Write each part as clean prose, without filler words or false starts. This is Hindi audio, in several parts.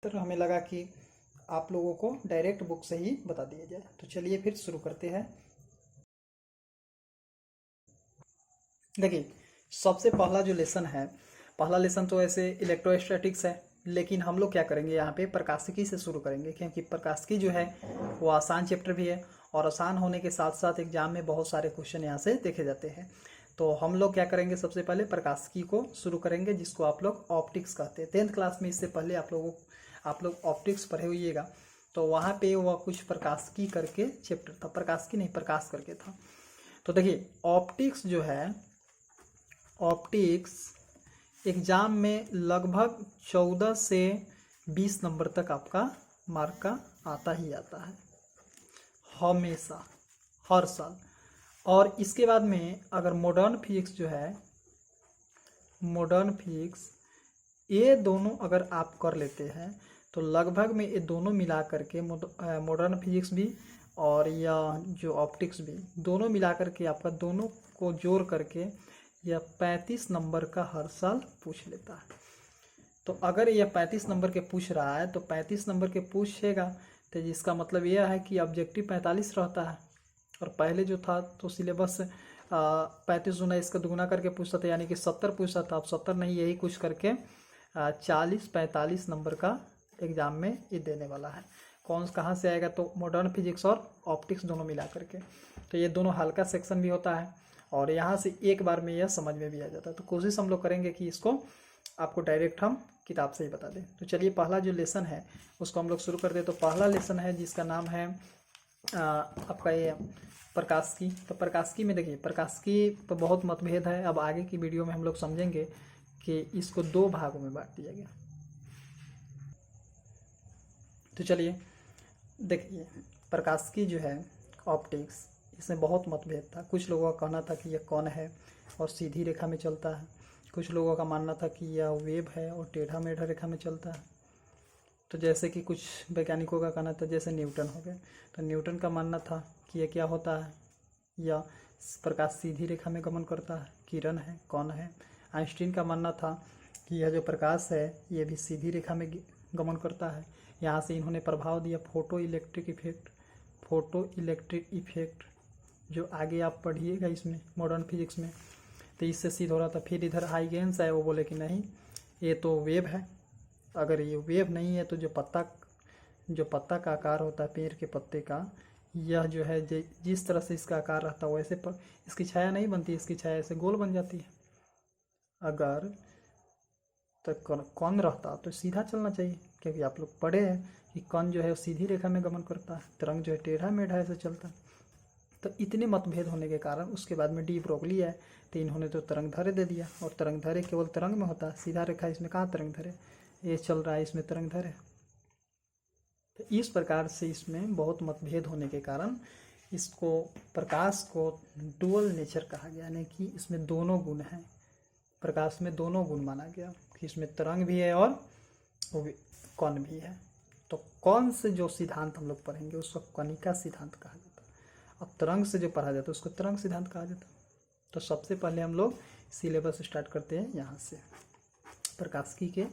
तो हमें लगा कि आप लोगों को डायरेक्ट बुक से ही बता दिया जाए। तो चलिए फिर शुरू करते हैं। देखिए, सबसे पहला जो लेसन है, पहला लेसन तो ऐसे इलेक्ट्रोस्टैटिक्स है, लेकिन हम लोग क्या करेंगे यहाँ पे प्रकाशिकी से शुरू करेंगे, क्योंकि प्रकाशिकी जो है वो आसान चैप्टर भी है और आसान होने के साथ साथ एग्जाम में बहुत सारे क्वेश्चन यहाँ से देखे जाते हैं। तो हम लोग क्या करेंगे, सबसे पहले प्रकाशिकी को शुरू करेंगे, जिसको आप लोग ऑप्टिक्स कहते हैं। 10th क्लास में इससे पहले आप लोग ऑप्टिक्स पढ़े होइएगा, तो वहाँ पे वह कुछ प्रकाशिकी करके चैप्टर था, प्रकाशिकी नहीं प्रकाश करके था। तो देखिए, ऑप्टिक्स एग्जाम में लगभग 14 से 20 नंबर तक आपका मार्क का आता ही आता है, हमेशा, हर साल। और इसके बाद में अगर मॉडर्न फिजिक्स जो है, मॉडर्न फिजिक्स, ये दोनों अगर आप कर लेते हैं तो लगभग में ये दोनों मिला करके मॉडर्न फिजिक्स भी और या जो ऑप्टिक्स भी, दोनों मिला करके आपका दोनों को जोड़ करके यह 35 नंबर का हर साल पूछ लेता है। तो अगर यह 35 नंबर के पूछ रहा है तो 35 नंबर के पूछेगा, तो जिसका मतलब यह है कि ऑब्जेक्टिव 45 रहता है। और पहले जो था तो सिलेबस 35 गुना इसका दुगुना करके पूछता था, यानी कि 70 पूछता था। अब 70 नहीं, यही कुछ करके 40-45 नंबर का एग्जाम में ये देने वाला है। कौन कहाँ से आएगा, तो मॉडर्न फिजिक्स और ऑप्टिक्स दोनों मिला करके। तो ये दोनों हल्का सेक्शन भी होता है और यहाँ से एक बार में यह समझ में भी आ जाता है। तो कोशिश हम लोग करेंगे कि इसको आपको डायरेक्ट हम किताब से ही बता दें। तो चलिए पहला जो लेसन है उसको हम लोग शुरू कर दें। तो पहला लेसन है जिसका नाम है आपका ये प्रकाशिकी। तो प्रकाशिकी में देखिए, प्रकाशिकी तो बहुत मतभेद है। अब आगे की वीडियो में हम लोग समझेंगे कि इसको 2 भागों में बांट दिया गया। तो चलिए देखिए, प्रकाशिकी जो है ऑप्टिक्स, इसमें बहुत मतभेद था। कुछ लोगों का कहना था कि यह कौन है और सीधी रेखा में चलता है, कुछ लोगों का मानना था कि यह वेव है और टेढ़ा मेढ़ा रेखा में चलता है। तो जैसे कि कुछ वैज्ञानिकों का कहना था, जैसे न्यूटन हो गए, तो न्यूटन का मानना था कि यह क्या होता है, या प्रकाश सीधी रेखा में गमन करता है, किरण है, कौन है। आइंस्टीन का मानना था कि यह जो प्रकाश है ये भी सीधी रेखा में गमन करता है। यहाँ से इन्होंने प्रभाव दिया photo electric effect, photo electric effect जो आगे आप पढ़िएगा इसमें मॉडर्न फिजिक्स में, तो इससे सिद्ध हो रहा था। फिर इधर हाइगेंस है, वो बोले कि नहीं, ये तो वेव है। अगर ये वेव नहीं है तो जो पत्ता का आकार होता है पेड़ के पत्ते का, यह जो है जिस तरह से इसका आकार रहता है वैसे पर इसकी छाया नहीं बनती, इसकी छाया ऐसे गोल बन जाती है। अगर तो कण रहता तो सीधा चलना चाहिए, क्योंकि आप लोग पढ़े हैं कि कण जो है सीधी रेखा में गमन करता है, तरंग जो है टेढ़ा मेढ़ा ऐसे चलता है। तो इतने मतभेद होने के कारण उसके बाद में डी ब्रोगली है, तो इन्होंने तो तरंग धैर्य दे दिया, और तरंग धैर्य केवल तरंग में होता है, सीधा रेखा इसमें कहाँ तरंग धैर्य, ये चल रहा है इसमें तरंग धैर्य। तो इस प्रकार से इसमें बहुत मतभेद होने के कारण इसको प्रकाश को डुअल नेचर कहा गया, यानी कि इसमें दोनों गुण हैं। प्रकाश में दोनों गुण माना गया कि इसमें तरंग भी है और कण भी है। तो कण से जो सिद्धांत हम लोग पढ़ेंगे उसको कणिका सिद्धांत कहा जाता है, और तरंग से जो पढ़ा जाता है उसको तरंग सिद्धांत कहा जाता है। तो सबसे पहले हम लोग सिलेबस स्टार्ट करते हैं यहाँ से, प्रकाशिकी के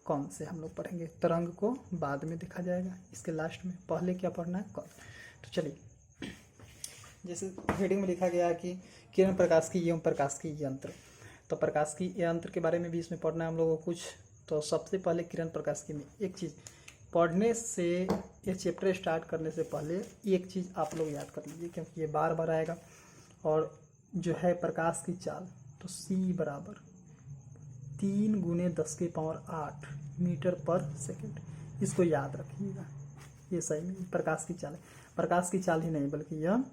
कौन से हम लोग पढ़ेंगे, तरंग को बाद में देखा जाएगा इसके लास्ट में, पहले क्या पढ़ना है कौन। तो चलिए, जैसे हेडिंग में लिखा गया है कि किरण प्रकाशिकी एवं प्रकाशिकी यंत्र, तो प्रकाशिकी यंत्र के बारे में भी इसमें पढ़ना है हम लोगों को कुछ। तो सबसे पहले किरण प्रकाशिकी में एक चीज़ पढ़ने से, ये चैप्टर स्टार्ट करने से पहले एक चीज़ आप लोग याद कर लीजिए, क्योंकि ये बार बार आएगा। और जो है प्रकाश की चाल, तो C बराबर 3 × 10⁸ मीटर पर सेकेंड, इसको याद रखिएगा। ये सही में प्रकाश की चाल है। प्रकाश की चाल ही नहीं बल्कि यह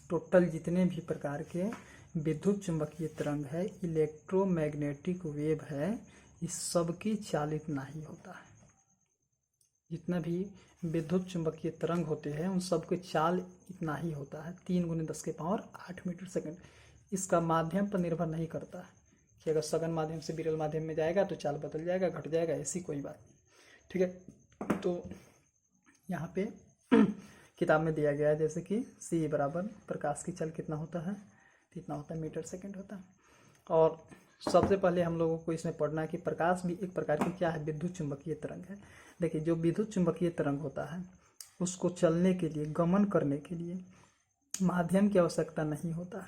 टोटल जितने भी प्रकार के विद्युत चुंबकीय तरंग है, इलेक्ट्रोमैग्नेटिक वेव है, इस सब की चाल इतना ही होता है। जितना भी विद्युत चुंबकीय तरंग होते हैं उन सब के चाल इतना ही होता है, 3 × 10⁸ मीटर सेकेंड। इसका माध्यम पर निर्भर नहीं करता है कि अगर सघन माध्यम से विरल माध्यम में जाएगा तो चाल बदल जाएगा, घट जाएगा, ऐसी कोई बात नहीं। ठीक है, तो यहाँ पे किताब में दिया गया है जैसे कि C बराबर प्रकाश की चाल कितना होता है, इतना होता है मीटर सेकेंड होता है। और सबसे पहले हम लोगों को इसमें पढ़ना है कि प्रकाश भी एक प्रकार की क्या है, विद्युत चुंबकीय तरंग है। देखिए जो विद्युत चुंबकीय तरंग होता है उसको चलने के लिए, गमन करने के लिए माध्यम की आवश्यकता नहीं होता है।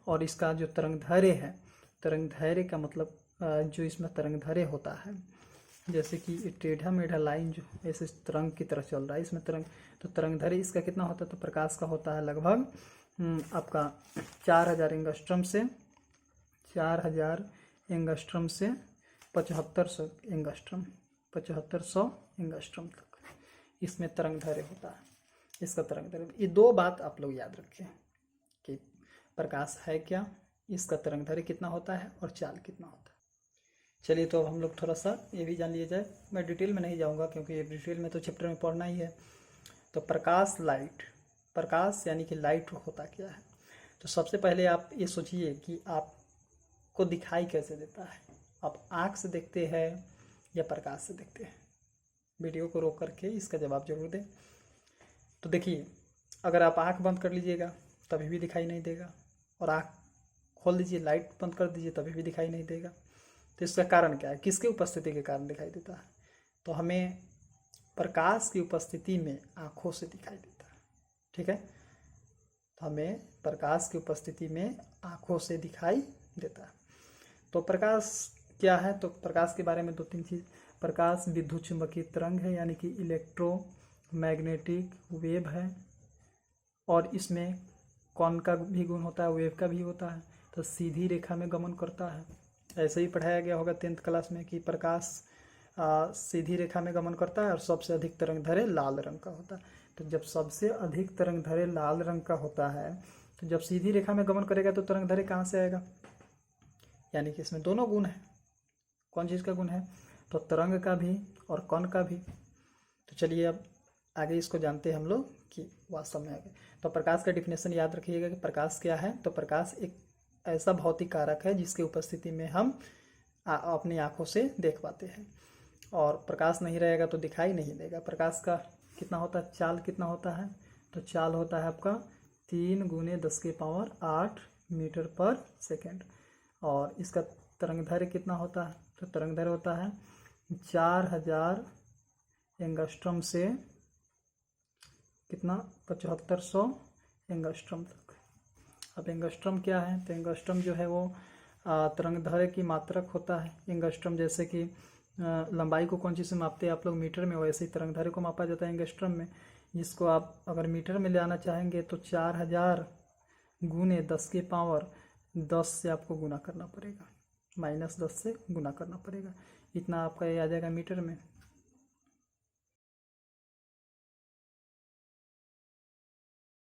और इसका जो तरंग दैर्ध्य है, तरंग दैर्ध्य का मतलब जो इसमें तरंग दैर्ध्य होता है, जैसे कि टेढ़ा मेढ़ा लाइन जो ऐसे तरंग की तरह चल रहा है, इसमें तरंग, तो तरंग दैर्ध्य इसका कितना होता है, तो प्रकाश का होता है लगभग आपका 4000 एंगस्ट्रम से 7500 एंगस्ट्रम 7500 एंगस्ट्रम तक इसमें तरंग दैर्ध्य होता है। इसका तरंग दैर्ध्य, ये दो बात आप लोग याद रखें कि प्रकाश है क्या, इसका तरंग दैर्ध्य कितना होता है और चाल कितना होता है। चलिए तो अब हम लोग थोड़ा सा ये भी जान लिया जाए। मैं डिटेल में नहीं जाऊंगा क्योंकि ये डिटेल में तो चैप्टर में पढ़ना ही है। तो प्रकाश, लाइट, प्रकाश यानी कि लाइट होता क्या है। तो सबसे पहले आप ये सोचिए कि आपको दिखाई कैसे देता है, आप आँख से देखते हैं या प्रकाश से देखते हैं। वीडियो को रोक करके इसका जवाब जरूर दें। तो देखिए अगर आप आँख बंद कर लीजिएगा तभी भी दिखाई नहीं देगा, और आँख खोल दीजिए, लाइट बंद कर दीजिए तभी भी दिखाई नहीं देगा। तो इसका कारण क्या है, किसकी उपस्थिति के कारण दिखाई देता है, तो हमें प्रकाश की उपस्थिति में आँखों से दिखाई देता है। ठीक है, तो हमें प्रकाश की उपस्थिति में आँखों से दिखाई देता है। तो प्रकाश क्या है, तो प्रकाश के बारे में दो तीन चीज़। प्रकाश विद्युत चुंबकीय तरंग है यानी कि इलेक्ट्रोमैग्नेटिक वेव है, और इसमें कौन का भी गुण होता है, वेव का भी होता है। तो सीधी रेखा में गमन करता है। ऐसे ही पढ़ाया गया होगा 10th क्लास में कि प्रकाश सीधी रेखा में गमन करता है और सबसे अधिक तरंग दैर्ध्य लाल रंग का होता है। तो जब सबसे अधिक तरंग दैर्ध्य लाल रंग का होता है, तो जब सीधी रेखा में गमन करेगा तो तरंग दैर्ध्य कहाँ से आएगा, यानी कि इसमें दोनों गुण है। कौन चीज़ का गुण है, तो तरंग का भी और कण का भी। तो चलिए अब आगे इसको जानते हैं हम लोग कि वास्तव में आगे। तो प्रकाश का डिफिनेशन याद रखिएगा कि प्रकाश क्या है। तो प्रकाश एक ऐसा भौतिक कारक है जिसकी उपस्थिति में हम अपनी आँखों से देख पाते हैं, और प्रकाश नहीं रहेगा तो दिखाई नहीं देगा। प्रकाश का कितना होता है, चाल कितना होता है, तो चाल होता है आपका 3 × 10⁸ मीटर पर सेकेंड। और इसका तरंग दैर्ध्य कितना होता है, तो तरंग दैर्ध्य होता है 4000 एंगस्ट्रम से कितना 7500 एंगस्ट्रम तक। अब एंगस्ट्रम क्या है, तो एंगस्ट्रम जो है वो तरंग दैर्ध्य की मात्रक होता है। एंगस्ट्रम जैसे कि लंबाई को कौन चीज़ से मापते हैं आप लोग, मीटर में, वैसे ही तरंग दैर्ध्य को मापा जाता है एंगस्ट्रम में। जिसको आप अगर मीटर में ले आना चाहेंगे तो 4000 × 10⁻10 से आपको गुना करना पड़ेगा, -10 से गुना करना पड़ेगा। इतना आपका ये आ जाएगा मीटर में।